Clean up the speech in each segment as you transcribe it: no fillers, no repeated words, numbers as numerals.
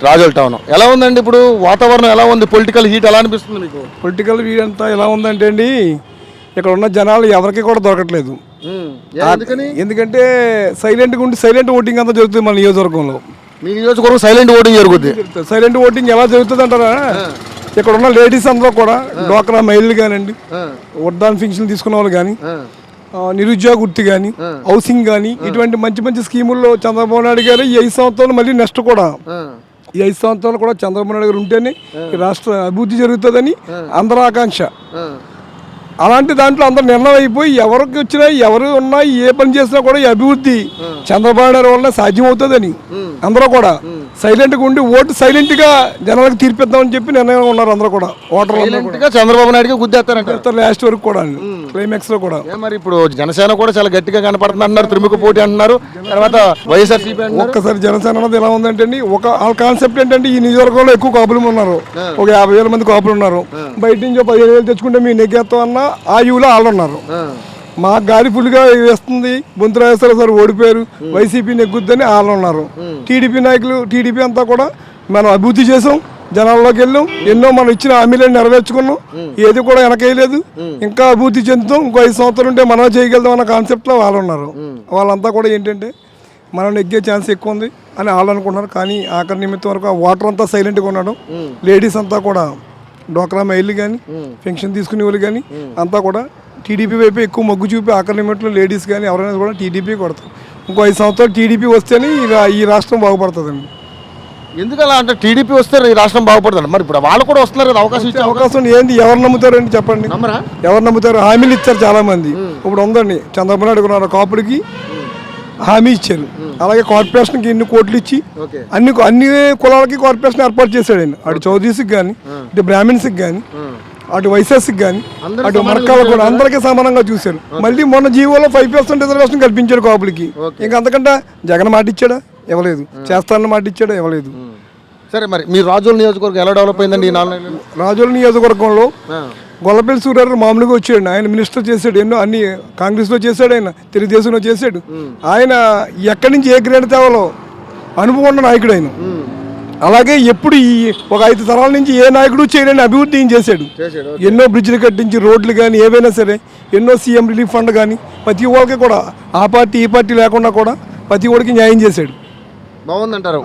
Razole town ఎలా ఉందండి ఇప్పుడు వాతావరణం ఎలా ఉంది పొలిటికల్ హీట్ ఎలా అనిపిస్తుంది మీకు పొలిటికల్ వీడ్ అంతా ఎలా ఉందంటే అండి ఇక్కడ ఉన్న జనాలు ఎవరికి కూడా దొరకట్లేదు. ఎందుకంటే సైలెంట్ ఓటింగ్ అంతా జరుగుతుంది మన నియోజకవర్గంలో. మీ నియోజకవర్గం సైలెంట్ ఓటింగ్ జరుగుతుంది. సైలెంట్ ఓటింగ్ ఎలా జరుగుతుంది అంటారా, ఇక్కడ ఉన్న లేడీస్ అందరూ కూడా డ్వాక్రా మహిళలు కానివ్వండి, వడ్డాన్ ఫింక్షన్ తీసుకున్న వాళ్ళు కానీ, నిరుద్యోగ వృత్తి కానీ, హౌసింగ్ కానీ, ఇటువంటి మంచి మంచి స్కీముల్లో చంద్రబాబు నాయుడు గారు ఈ 5 సంవత్సరాలు మళ్ళీ నెక్స్ట్ కూడా ఈ 5 సంవత్సరాలు కూడా చంద్రబాబు నాయుడు గారు ఉంటేనే ఈ రాష్ట్ర అభివృద్ధి జరుగుతుందని అందరూ ఆకాంక్ష. అలాంటి దాంట్లో అందరు నిర్ణయం అయిపోయి ఎవరికి వచ్చినా ఎవరు ఉన్నా ఏ పని చేసినా కూడా ఈ అభివృద్ధి చంద్రబాబు నాయుడు వల్ల సాధ్యం అవుతుందని అందరూ కూడా సైలెంట్గా ఉండి ఓటు సైలెంట్గా జనాలకు తీర్పిద్దామని చెప్పి నిర్ణయం ఉన్నారు. అందరూ కూడా ఓటర్లు చంద్రబాబు నాయుడు గుద్దేస్తారంటారు లాస్ట్ వరకు కూడా క్లైమాక్స్ లో కూడా. మరి ఇప్పుడు జనసేన కూడా చాలా గట్టిగా కనపడుతుంది అంటున్నారు, త్రిముఖ పోటీ అంటున్నారు. తర్వాత వైఎస్ఆర్సీపీ ఒక్కసారి జనసేన అన్నది ఎలా ఉందంటే అండి, వాళ్ళ కాన్సెప్ట్ ఏంటంటే ఈ నియోజకవర్గంలో ఎక్కువ కాపులు ఉన్నారు, ఒక 50,000 మంది కాపులు ఉన్నారు. బయట నుంచి 15,000 తెచ్చుకుంటే మీ నెగ్గేస్తాం అన్న ఆ యూలో వాళ్ళు ఉన్నారు. మా గాలి ఫుల్గా వేస్తుంది, బొంతురాజేశ్వర సార్ ఓడిపోయారు, వైసీపీ నెగ్గుద్దని వాళ్ళు ఉన్నారు. టీడీపీ నాయకులు టీడీపీ అంతా కూడా మనం అభివృద్ధి చేసాం, జనాల్లోకి వెళ్ళాం, ఎన్నో మనం ఇచ్చిన హామీలను నెరవేర్చుకున్నాం, ఏది కూడా వెనకేయలేదు, ఇంకా అభివృద్ధి చెందుతాం, ఇంకో 5 సంవత్సరాలు ఉంటే మనం చేయగలుగుతాం అన్న కాన్సెప్ట్లో వాళ్ళు ఉన్నారు. వాళ్ళంతా కూడా ఏంటంటే మనం నెగ్గే ఛాన్స్ ఎక్కువ ఉంది అని వాళ్ళు అనుకుంటున్నారు. కానీ ఆఖరి నిమిత్తం వరకు ఆ వాటర్ అంతా సైలెంట్గా ఉన్నాడు. లేడీస్ అంతా కూడా డ్వాక్రా మహిళలు కానీ, పెన్షన్ తీసుకునే వాళ్ళు కానీ అంతా కూడా టీడీపీ వైపు ఎక్కువ మొగ్గు చూపి ఆఖరి నిమిట్లో లేడీస్ కానీ ఎవరైనా కూడా టీడీపీ కొడతారు. ఇంకో 5 సంవత్సరాలు టీడీపీ వస్తేనే ఈ రాష్ట్రం బాగుపడుతుందండి. ఎందుకు అలా అంటే టీడీపీ వస్తే ఈ రాష్ట్రం బాగుపడుతుంది. మరి ఇప్పుడు వాళ్ళు కూడా వస్తున్నారు కదా, అవకాశం ఏంటి, ఎవరు నమ్ముతారండి చెప్పండి, ఎవరు నమ్ముతారు? హామీలు ఇచ్చారు చాలా మంది. ఇప్పుడు ఉందండి చంద్రబాబు నాయుడు గారు కాపులకి హామీ ఇచ్చారు, అలాగే కార్పొరేషన్కి ఎన్ని కోట్లు ఇచ్చి అన్ని కులాలకి కార్పొరేషన్ ఏర్పాటు చేశాడు ఆయన. అటు చౌదరీస్కి కానీ, ఇటు బ్రాహ్మిన్స్కి కానీ, అటు వైశ్యాస్కి కానీ, అటు మరకాలకు కూడా అందరికీ సమానంగా చూశారు. మళ్ళీ మొన్న జీవోలో 5% రిజర్వేషన్ కల్పించాడు కాపులకి. ఇంకా అంతకంటే జగన్ మాట ఇచ్చాడా? ఇవ్వలేదు. చేస్తానన్న మాట ఇచ్చాడా? ఇవ్వలేదు. సరే, మరి మీ రాజోల్ నియోజకవర్గం ఎలా డెవలప్ అయిందండి ఈ 4 నెలలు? రాజోల్ నియోజకవర్గంలో గొల్లపల్లి సూర్యారావు మామూలుగా వచ్చాడు, ఆయన మినిస్టర్ చేశాడు, ఎన్నో అన్ని కాంగ్రెస్లో చేశాడు, ఆయన తెలుగుదేశంలో చేశాడు. ఆయన ఎక్కడి నుంచి ఏ గ్రేడ్ తేవాలో అనుభవం ఉన్న నాయకుడు ఆయన. అలాగే ఎప్పుడు ఈ ఒక 5 తరాల నుంచి ఏ నాయకుడు చేయలేని అభివృద్ధి ఏం చేశాడు. ఎన్నో బ్రిడ్జ్లు కట్టించి, రోడ్లు కానీ ఏవైనా సరే, ఎన్నో సీఎం రిలీఫ్ ఫండ్ కానీ ప్రతి ఒక్కరికి కూడా ఆ పార్టీ ఈ పార్టీ లేకుండా కూడా ప్రతి ఒక్కరికి న్యాయం చేశాడు. బాగుందంటారు.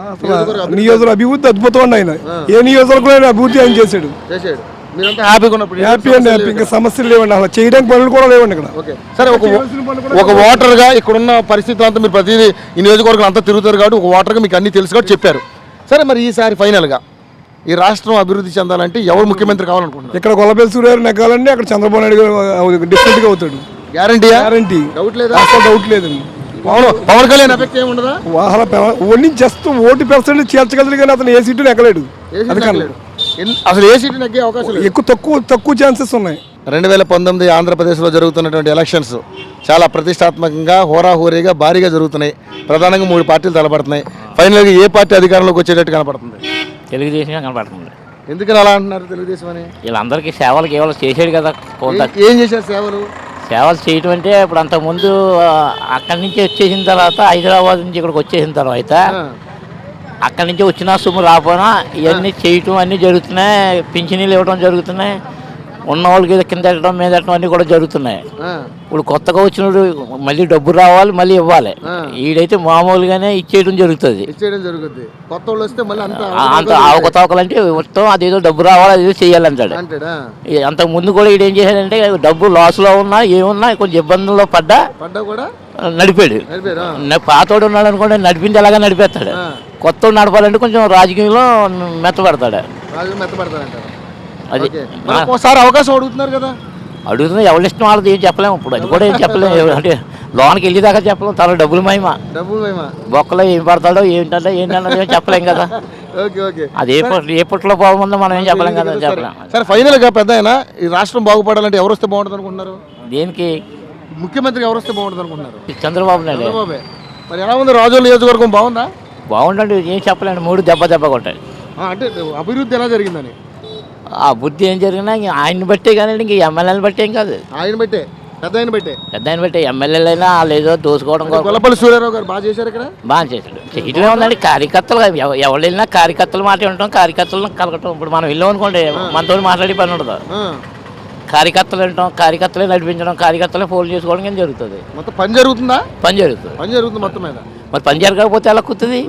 నియోజకవర్గ అభివృద్ధి అద్భుతం అండి. ఆయన ఏ నియోజకవర్గంలో అభివృద్ధి ఆయన చేశాడు. హ్యాపీ అండి, హ్యాపీ. ఇంకా సమస్యలు లేవండి, అలా చేయడానికి పనులు కూడా లేవండి ఇక్కడ. సరే, ఒక ఓటర్గా ఇక్కడున్న పరిస్థితులు అంతా మీరు ప్రతి ఈ నియోజకవర్గం అంతా తిరుగుతారు కాబట్టి ఒక ఓటర్గా మీకు అన్ని తెలుసు కాబట్టి చెప్పారు. సరే, మరి ఈసారి ఫైనల్గా ఈ రాష్ట్రం అభివృద్ధి చెందాలంటే ఎవరు ముఖ్యమంత్రి కావాలనుకుంటున్నారు? ఇక్కడ గొల్లపల్లి సూర్యారావు నెగ్గాలండి, అక్కడ చంద్రబాబు నాయుడు గారు డిఫరెంట్గా అవుతాడు. గ్యారంటీ? డౌట్ లేదండి. పవన్ కళ్యాణ్ ఎఫెక్ట్ ఏమి ఉండదా? ఓన్లీ జస్ట్ ఓటు % చేర్చగలరు కానీ అతను ఏ సీటు నెగ్గలేడు. అసలు ఏ సీటు నెగ్గే అవకాశం లేదు, ఎక్కువ తక్కువ ఛాన్సెస్ ఉన్నాయి. 2019 ఆంధ్రప్రదేశ్లో జరుగుతున్నటువంటి ఎలక్షన్స్ చాలా ప్రతిష్టాత్మకంగా, హోరాహోరీగా, భారీగా జరుగుతున్నాయి. ప్రధానంగా 3 పార్టీలు తలపడుతున్నాయి. ఫైనల్గా ఏ పార్టీ అధికారంలోకి వచ్చేటట్టు కనపడుతుంది? తెలుగుదేశమే కనపడుతుంది. ఎందుకని అలా అంటున్నారు? తెలుగుదేశం అని వీళ్ళందరికీ సేవలు కేవలం చేసాడు కదా. ఏం చేశారు సేవలు? సేవలు చేయటం అంటే ఇప్పుడు అంతకుముందు అక్కడి నుంచి వచ్చేసిన తర్వాత, హైదరాబాద్ నుంచి ఇక్కడికి వచ్చేసిన తర్వాత అక్కడి నుంచి వచ్చినా సొమ్ము రాపోయినా ఇవన్నీ చేయటం అన్నీ జరుగుతున్నాయి. పింఛనీలు ఇవ్వడం జరుగుతున్నాయి. ఉన్న వాళ్ళకి కింద పెట్టడం మీద పెట్టడం అన్నీ కూడా జరుగుతున్నాయి. ఇప్పుడు కొత్తగా వచ్చినప్పుడు మళ్ళీ డబ్బు రావాలి, మళ్ళీ ఇవ్వాలి. ఈడైతే మామూలుగానే ఇచ్చేయడం జరుగుతుంది. అంత అవకతవకలు అంటే మొత్తం అదేదో డబ్బు రావాలి, అదేదో చెయ్యాలంటాడు. అంతకు ముందు కూడా ఈడేం చేశాడంటే డబ్బు లాస్లో ఉన్నా ఏమున్నా కొంచెం ఇబ్బందుల్లో పడ్డా నడిపాడు. పాతోడు ఉన్నాడు అనుకోండి, నడిపింది ఎలాగా నడిపేస్తాడు. కొత్త నడపాలంటే కొంచెం రాజకీయంలో మెత్తపడతాడు. అది ఒకసారి అవకాశం అడుగుతున్నారు కదా. అడుగుతున్నా, ఎవరి ఇష్టం వాళ్ళది ఏం చెప్పలేము. ఇప్పుడు అది కూడా ఏం చెప్పలేము. అంటే లోనికి వెళ్ళేదాకా చెప్పలేము. తన డబ్బులు మహిమ బొక్కలో ఏం పడతాడో ఏంటంటే చెప్పలేం కదా. అది ఏ పుట్టలో బాగుందో మనం ఏం చెప్పలేం కదా. చెప్పలేం. సరే, ఫైనల్గా పెద్ద అయినా ఈ రాష్ట్రం బాగుపడాలంటే ఎవరు వస్తే బాగుంటుంది అనుకుంటున్నారు? దేనికి ముఖ్యమంత్రి ఎవరు వస్తే బాగుంటుంది అనుకుంటున్నారు? చంద్రబాబు నాయుడు. మరి ఎలా ఉంది రాజోల్ నియోజకవర్గం? బాగుందా? బాగుండండి, ఏం చెప్పలేండి. 3 దెబ్బ కొట్టాడు. అంటే అభివృద్ధి ఎలా జరిగిందని? ఆ బుద్ధి ఏం జరిగినా ఆయన్ని బట్టే కానీ ఇంక ఎమ్మెల్యేని బట్టి ఏం కాదు. ఆయన బట్టే పెద్ద ఆయన పెట్టే పెద్ద ఆయన పెట్టి ఎమ్మెల్యేలైనా వాళ్ళు ఏదో దోసుకోవడం కోసం గొల్లపల్లి సూర్యారావు గారు బాగా చేశారు ఇక్కడ. బాగా చేశాడు. చేయటమే ఉందండి. కార్యకర్తలు ఎవరు వెళ్ళినా కార్యకర్తల మాట వింటాం, కార్యకర్తలను కలగటం. ఇప్పుడు మనం వెళ్ళాం అనుకోండి, మనతో మాట్లాడే పని ఉండదు. కార్యకర్తలు వింటాం, కార్యకర్తలే నడిపించడం, కార్యకర్తలే ఫోన్ చేసుకోవడం కానీ జరుగుతుంది. మొత్తం పని జరుగుతుందా? పని జరుగుతుంది. పని జరుగుతుంది మొత్తం మీద. మరి పని జరగకపోతే ఎలా కుదురుతుంది?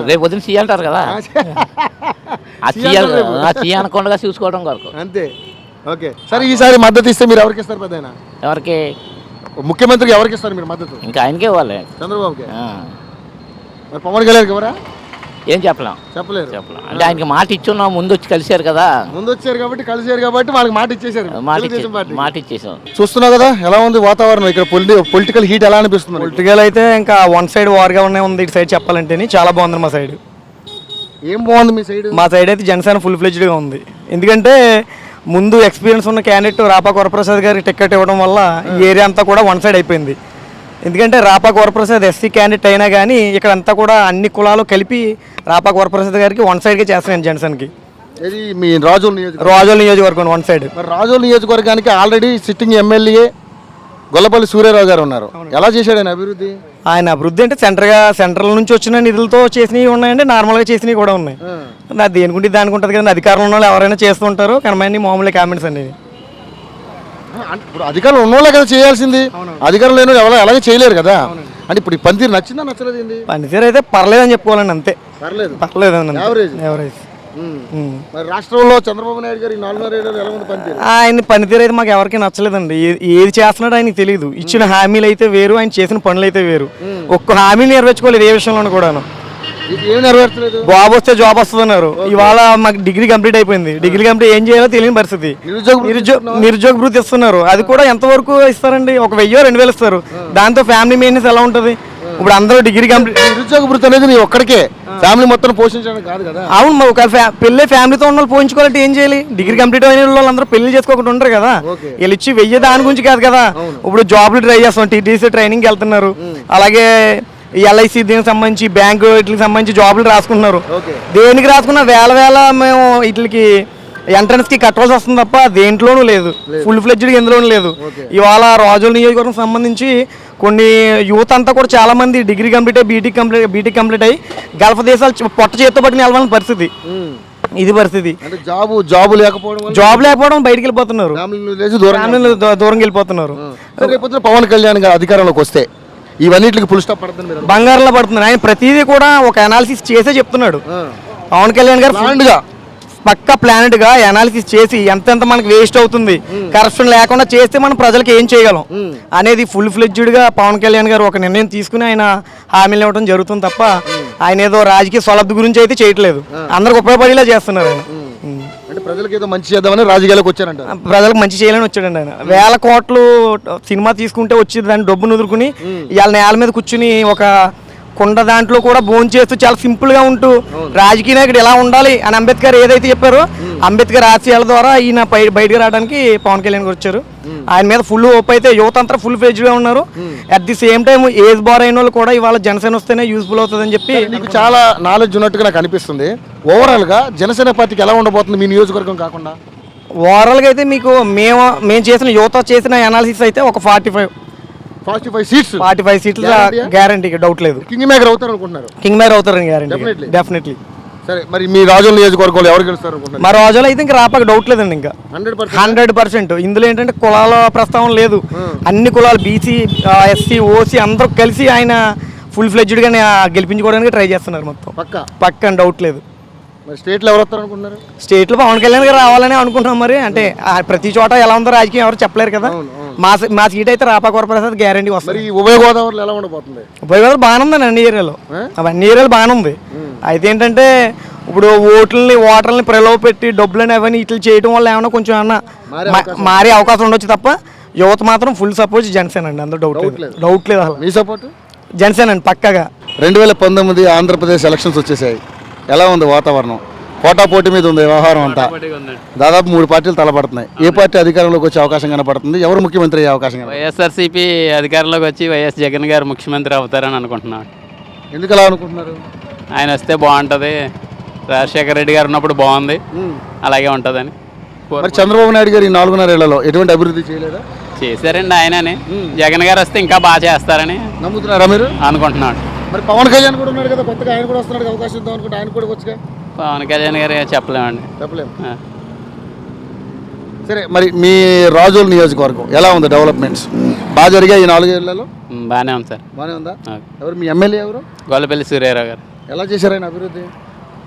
రేపు పొద్దున సీ అంటారు కదా, ఆ సీ అనకుండా చూసుకోవడం కొరకు అంతే. ఓకే, సరే ఈసారి మద్దతు ఇస్తే మీరు ఎవరికి ఇస్తారు? పెద్ద ఎవరికి? ముఖ్యమంత్రికి ఎవరికి ఇస్తారు మీరు మద్దతు? ఇంకా ఆయనకే ఇవ్వాలి. చంద్రబాబుకి. మరి పవన్ కళ్యాణ్కి ఎవరా? ఏం చెప్పలేం. చెప్పలేరు. అంటే ఆయనకి మాట ఇచ్చున్నాం, ముందు వచ్చి కలిసారు కదా. ముందు వచ్చారు కాబట్టి కలిసారు కాబట్టి వాళ్ళకి మాట ఇచ్చేసారు. మాట ఇచ్చేసాం. చూస్తున్నావు కదా ఎలా ఉంది వాతావరణం ఇక్కడ, పొలిటికల్ హీట్ ఎలా అనిపిస్తుంది? పొలిటికల్ అయితే ఇంకా వన్ సైడ్ వార్గా ఉంది. ఇటు సైడ్ చెప్పాలంటే చాలా బాగుంది మా సైడ్. ఏం బాగుంది మీ సైడ్? మా సైడ్ అయితే జనసేన ఫుల్ ఫ్లెడ్జ్డ్గా ఉంది. ఎందుకంటే ముందు ఎక్స్పీరియన్స్ ఉన్న క్యాండిడేట్ రాపాక వరప్రసాద్ గారికి టికెట్ ఇవ్వడం వల్ల ఈ ఏరియా అంతా కూడా వన్ సైడ్ అయిపోయింది. ఎందుకంటే రాపాక వరప్రసాద్ ఎస్సీ క్యాండిడేట్ అయినా కానీ ఇక్కడ అంతా కూడా అన్ని కులాలు కలిపి రాపాక వరప్రసాద్ గారికి వన్ సైడ్గా చేస్తున్నాను జనసేనకి. ఇది మీ రాజోల్ నియోజకవర్గం వన్ సైడ్. మరి రాజోల్ నియోజకవర్గానికి already sitting MLA Gollapalli Suryarao గారు ఉన్నారు. ఎలా చేశాడు ఆయన అభివృద్ధి? ఆయన అభివృద్ధి అంటే సెంట్రల్ నుంచి వచ్చిన నిధులతో చేసినవి ఉన్నాయండి, నార్మల్గా చేసినవి కూడా ఉన్నాయి. నా దేనికుంటే దానికి ఉంటుంది కదండి. అధికారంలో ఉన్న వాళ్ళు ఎవరైనా చేస్తుంటారు, కానీ మామూలు కామెంట్స్ అండి. ఇప్పుడు అధికారులు ఉన్నోళ్ళే కదా చేయాల్సింది, అధికారులు లేని ఎవరు అలాగే చేయలేరు కదా. అంటే ఇప్పుడు ఈ పనితీరు నచ్చిందా నచ్చలేదు? పనితీరు అయితే పర్లేదని చెప్పుకోవాలండి, అంతే. పర్లేదు ఎవరేజ్. మరి రాష్ట్రంలో చంద్రబాబు నాయుడు గారు 4.5 ఏళ్ళు ఎలా ఉంది పనితీరు? ఆయన పనితీరు అయితే మాకు ఎవరికి నచ్చలేదండి. ఏది చేస్తున్నాడో ఆయనకి తెలియదు. ఇచ్చిన హామీలు అయితే వేరు, ఆయన చేసిన పనులు అయితే వేరు. ఒక్క హామీలు నెరవేర్చుకోలేదు ఏ విషయంలో కూడాను. ఏం నెరవేర్చలేదు. జాబ్ వస్తే జాబ్ వస్తుంది అన్నారు. ఇవాళ మాకు డిగ్రీ కంప్లీట్ అయిపోయింది. డిగ్రీ కంప్లీట్ ఏం చేయాలో తెలియని పరిస్థితి. నిరుద్యోగ భృతి ఇస్తున్నారు. అది కూడా ఎంతవరకు ఇస్తారండి? 1000-2000 ఇస్తారు. దాంతో ఫ్యామిలీ మెయింటెనెన్స్ ఎలా ఉంటుంది? ఇప్పుడు అందరూ డిగ్రీ కంప్లీట్. నిరుద్యోగ భృతి అనేది నీ ఒక్కడికే, ఫ్యామిలీ మొత్తం పోషించడం కాదు కదా. అవును, ఒక పెళ్ళి ఫ్యామిలీతో ఉన్న వాళ్ళు పోయించుకోవాలంటే ఏం చేయాలి? డిగ్రీ కంప్లీట్ అయిన వాళ్ళు అందరూ పెళ్లి చేసుకోకుండా ఉంటారు కదా. వీళ్ళు ఇచ్చి 1000 దాని గురించి కాదు కదా. ఇప్పుడు జాబ్లు ట్రై చేస్తాం, టీటీసీ ట్రైనింగ్ వెళ్తున్నారు. అలాగే ఎల్ఐసి దీనికి సంబంధించి బ్యాంకు వీటికి సంబంధించి జాబులు రాసుకుంటున్నారు. దేనికి రాసుకున్నా వేల మేము వీటికి ఎంట్రన్స్కి కట్టవలసి వస్తుంది తప్ప దేంట్లోనూ లేదు. ఫుల్ ఫ్లెడ్జ్డ్గా ఎందులోనూ లేదు. ఇవాళ రాజోల్ నియోజకవర్గం సంబంధించి కొన్ని యూత్ అంతా కూడా చాలా మంది డిగ్రీ కంప్లీట్ అయ్యి బీటెక్ కంప్లీట్ అయ్యి గల్ఫ్ దేశాలు పొట్ట చేత్తో పట్టుకుని వెళ్ళాలని పరిస్థితి. ఇది పరిస్థితి. జాబ్ లేకపోవడం బయటికి వెళ్ళిపోతున్నారు, దూరం వెళ్ళిపోతున్నారు. పవన్ కళ్యాణ్ గారు అధికారంలోకి వస్తే ఇవన్నిటికి ఫుల్ స్టాప్ పడుతుంది, బంగారంలో పడుతుంది. ఆయన ప్రతిదీ కూడా ఒక అనాలిసిస్ చేసే చెప్తున్నాడు. పవన్ కళ్యాణ్ గారు పక్కా ప్లానెట్ గా అనాలిసిస్ చేసి ఎంతెంత మనకి వేస్ట్ అవుతుంది, కరప్షన్ లేకుండా చేస్తే మనం ప్రజలకు ఏం చేయగలం అనేది ఫుల్ ఫ్లెడ్జ్డ్ గా పవన్ కళ్యాణ్ గారు ఒక నిర్ణయం తీసుకుని ఆయన హామీలు ఇవ్వడం జరుగుతుంది తప్ప ఆయన ఏదో రాజకీయ స్వలబ్ధి గురించి అయితే చేయట్లేదు. అందరికి ఉపయోగపడేలా చేస్తున్నారు ఆయన. అంటే ప్రజలకు ఏదో మంచి చేద్దామని రాజకీయాలకు వచ్చారంట. ప్రజలకు మంచి చేయాలని వచ్చాడండి ఆయన. 1000 కోట్లు సినిమా తీసుకుంటే వచ్చి దాన్ని డబ్బు నుదురుకుని ఇవాళ నేల మీద కూర్చుని ఒక కుండ దాంట్లో కూడా భోజనం చేస్తూ చాలా సింపుల్ గా ఉంటూ రాజకీయ నాయకుడు ఎలా ఉండాలి అని అంబేద్కర్ ఏదైతే చెప్పారో అంబేద్కర్ ఆశయాల ద్వారా ఈయన బయటకు రావడానికి పవన్ కళ్యాణ్ గారు వచ్చారు. ఆయన మీద ఫుల్ ఓప్ అయితే యువత అంతా ఫుల్ ఫ్లెడ్జ్డ్ గా ఉన్నారు. At the same time age bar అయిన వాళ్ళు కూడా ఇవాళ జనసేన వస్తేనే యూస్ఫుల్ అవుతుందని చెప్పి మీకు చాలా నాలెడ్జ్ ఉన్నట్టుగా నాకు అనిపిస్తుంది. ఓవరాల్ గా జనసేన పార్టీకి ఎలా ఉండబోతుంది మీ నియోజకవర్గం కాకుండా? ఓవరాల్ గా అయితే మీకు మేము చేసిన యువత చేసిన అనాలిసిస్ అయితే ఒక 45 సీట్లు గ్యారంటీ, డౌట్ లేదు. కింగ్ మేకర్ అవుతారు అనుకుంటున్నారు? కింగ్ మేకర్ అవుతారని గ్యారంటీ, డెఫినెట్లీ. సరే, మరి మీ రాజోల్ నియోజకవర్గంలో ఎవరు గెలుస్తారు అనుకుంటున్నారు? మా రాజోలు అయితే ఇంకా రాపాక డౌట్ లేదండి, ఇంకా 100%. ఇందులో ఏంటంటే కులాల ప్రస్తావన లేదు. అన్ని కులాలు బీసీ, ఎస్సీ, ఓసీ అందరూ కలిసి ఆయన ఫుల్ ఫ్లెడ్జ్డ్ గా గెలిపించుకోవడానికి ట్రై చేస్తున్నారు మొత్తం. పక్క డౌట్ లేదు. స్టేట్లో ఎవరు వస్తారు అనుకుంటున్నారు? స్టేట్లో పవన్ కళ్యాణ్ గారు రావాలని అనుకుంటున్నాం. మరి అంటే ప్రతి చోట ఎలా ఉందో రాజకీయం ఎవరు చెప్పలేరు కదా. మా సీట్ అయితే రాపాక వరప్రసాద్ గ్యారంటీ వస్తుంది. ఉభయ గోదావరిలో ఎలా ఉండబోతుంది? ఉభయ గోదావరి బాగానే ఉందండి, అన్ని ఏరియాలో బాగానే ఉంది. అయితే ఏంటంటే ఇప్పుడు ఓటర్లని ప్రలోభ పెట్టి డబ్బులని అవన్నీ ఇట్లా చేయడం వల్ల ఏమన్నా కొంచెం ఏమన్నా మారే అవకాశం ఉండొచ్చు తప్ప యువత మాత్రం ఫుల్ సపోర్ట్ జనసేన అండి, అందులో డౌట్ లేదు. అసలు మీ సపోర్ట్ జనసేన అండి పక్కగా. 2019 ఆంధ్రప్రదేశ్ ఎలక్షన్స్ వచ్చేసాయి. ఎలా ఉంది వాతావరణం? పోటాపోటీ మీద ఉంది వ్యవహారం అంతా. దాదాపు 3 పార్టీలు తలపడుతున్నాయి. ఏ పార్టీ అధికారంలోకి వచ్చే అవకాశం కనపడుతుంది? ఎవరు ముఖ్యమంత్రి అయ్యే అవకాశం? వైఎస్ఆర్సీపీ అధికారంలోకి వచ్చి వైఎస్ జగన్ గారు ముఖ్యమంత్రి అవుతారని అనుకుంటున్నాను. ఎందుకు అలా అనుకుంటున్నారు? ఆయన వస్తే బాగుంటుంది. రాజశేఖర రెడ్డి గారు ఉన్నప్పుడు బాగుంది, అలాగే ఉంటుందని. మరి చంద్రబాబు నాయుడు గారు ఈ 4.5 ఏళ్లలో ఎటువంటి అభివృద్ధి చేయలేదా? చేశారండి ఆయనని. జగన్ గారు వస్తే ఇంకా బాగా చేస్తారని నమ్ముతున్నారా మీరు? అనుకుంటున్నాడు. మరి పవన్ కళ్యాణ్ కూడా ఉన్నాడు కదా, కొత్తగా ఆయన కూడా వస్తున్నాడు, అవకాశం ఇద్దాం అనుకుంటే ఆయన కూడా వచ్చుగా. పవన్ కళ్యాణ్ గారు చెప్పలేమండి. చెప్పలేము. సరే, మరి మీ రాజోల్ నియోజకవర్గం ఎలా ఉంది? డెవలప్మెంట్స్ బాగా జరిగాయి ఈ 4 ఏళ్లలో? బాగానే ఉంది సార్. బాగానే ఉందా? ఎవరు మీ ఎమ్మెల్యే ఎవరు? గొల్లపల్లి సూర్యారావు గారు. ఎలా చేశారు ఆయన అభివృద్ధి?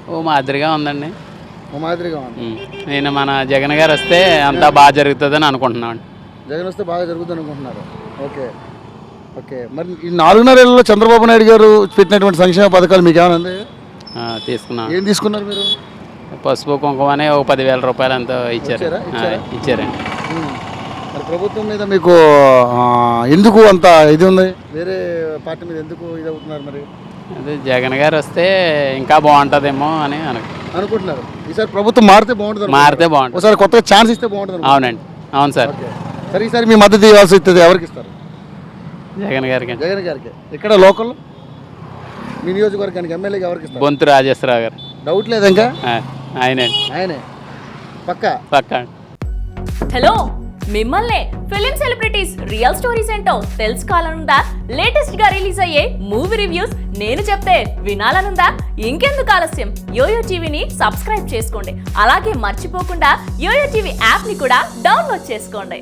ఓ మాదిరిగా ఉందండి. ఓ మాదిరిగా ఉంది. నేను మన జగన్ గారు వస్తే అంతా బాగా జరుగుతుందని అనుకుంటున్నాను. జగన్ వస్తే బాగా జరుగుతుంది అనుకుంటున్నారు. Okay okay. మరి ఈ 4.5 ఏళ్లలో చంద్రబాబు నాయుడు గారు పెట్టినటువంటి సంక్షేమ పథకాలు మీకు ఏమైనా ఉంది? తీసుకున్నాను. ఏం తీసుకున్నారు మీరు? పసుపు కుంకుమ అనే ఒక 10,000 రూపాయలు ఎంతో ఇచ్చారు. ఇచ్చారండి. మరి ప్రభుత్వం మీద మీకు ఎందుకు అంత ఇది ఉంది? వేరే పార్టీ మీద ఎందుకు ఇది అవుతున్నారు? మరి అదే జగన్ గారు వస్తే ఇంకా బాగుంటుందేమో అని అనుకుంటున్నారు. ఈసారి ప్రభుత్వం మారితే బాగుంటుంది. మారితే బాగుంటుంది. ఒకసారి కొత్తగా ఛాన్స్ ఇస్తే బాగుంటుంది. అవునండి, అవును సార్. సరే, ఈసారి మీ మద్దతు ఇవ్వాల్సి వస్తుంది. ఎవరికి ఇస్తారు? జగన్ గారికి. జగన్ గారికి. ఇక్కడ లోకల్ మీ నియోజకవర్గానికి ఎమ్మెల్యేగా ఎవరికి ఇస్తారు? బొంతు రాజేశ్వరరావు గారు. డౌట్ లేదు ఇంకా? ఆయనండి. ఆయనే పక్కా. హలో, మిమ్మల్నే ఫిలిం సెలబ్రిటీస్ రియల్ స్టోరీస్ ఏంటో తెలుసుకోవాలనుందా? లేటెస్ట్ గా రిలీజ్ అయ్యే మూవీ రివ్యూస్ నేను చెప్తే వినాలనుందా? ఇంకెందుకు ఆలస్యం, యోయో టీవీని సబ్స్క్రైబ్ చేసుకోండి. అలాగే మర్చిపోకుండా యోయో టీవీ యాప్ ని కూడా డౌన్లోడ్ చేసుకోండి.